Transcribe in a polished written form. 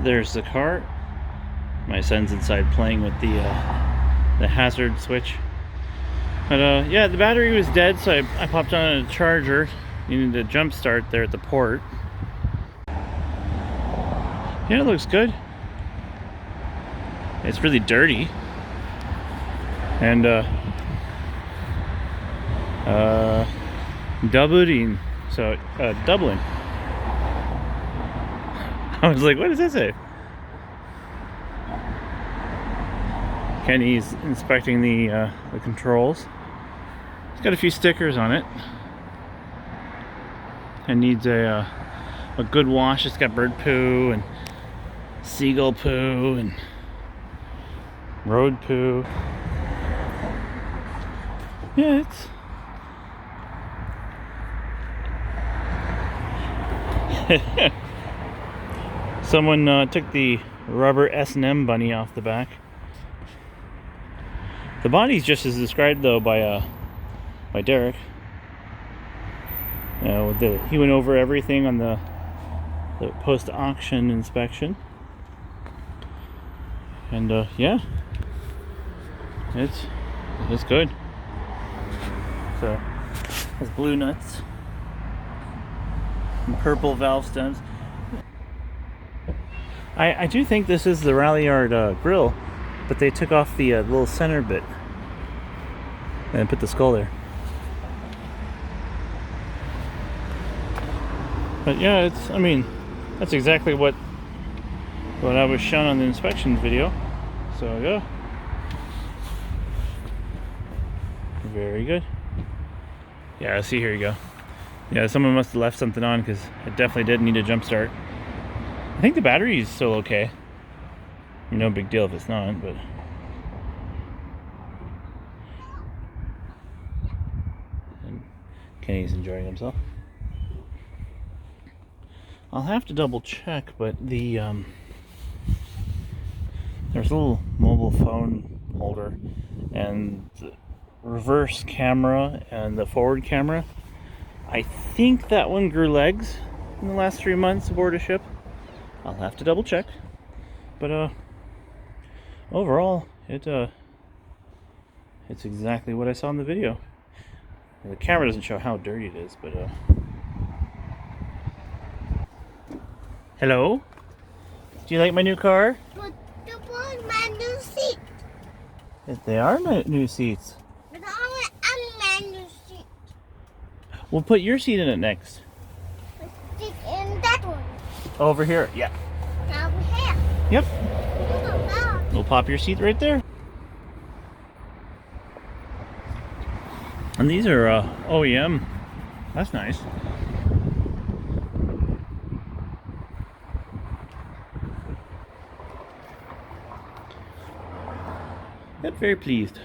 there's the car. My son's inside playing with the hazard switch. But yeah, the battery was dead, so I popped on a charger. Needed a jump start there at the port. Yeah, it looks good. It's really dirty. And Dublin. So Dublin. I was like, what does that say? Kenny's inspecting the controls. It's got a few stickers on it. It needs a good wash. It's got bird poo and seagull poo and road poo. Yeah, it's someone took the rubber S&M bunny off the back. The body's just as described though by Derek. He went over everything on the post-auction inspection, and yeah, it's good. So has blue nuts and purple valve stems. I do think this is the Ralliart grill, but they took off the little center bit and put the skull there. But yeah, I mean, that's exactly what I was shown on the inspection video. So yeah, very good. Yeah, see, here you go. Yeah, someone must have left something on because it definitely did need a jump start. I think the battery is still okay. No big deal if it's not, but and Kenny's enjoying himself. I'll have to double check, but the there's a little mobile phone holder and the reverse camera and the forward camera. I think that one grew legs in the last 3 months aboard a ship. I'll have to double check, but overall it's exactly what I saw in the video. The camera doesn't show how dirty it is, but hello? Do you like my new car? But the one my new seat. They are my new seats. But I want my new seat. We'll put your seat in it next. Sit in that one. Over here, yeah. Over here. Yep. Oh, We'll pop your seat right there. And these are OEM. That's nice. Yep, very pleased.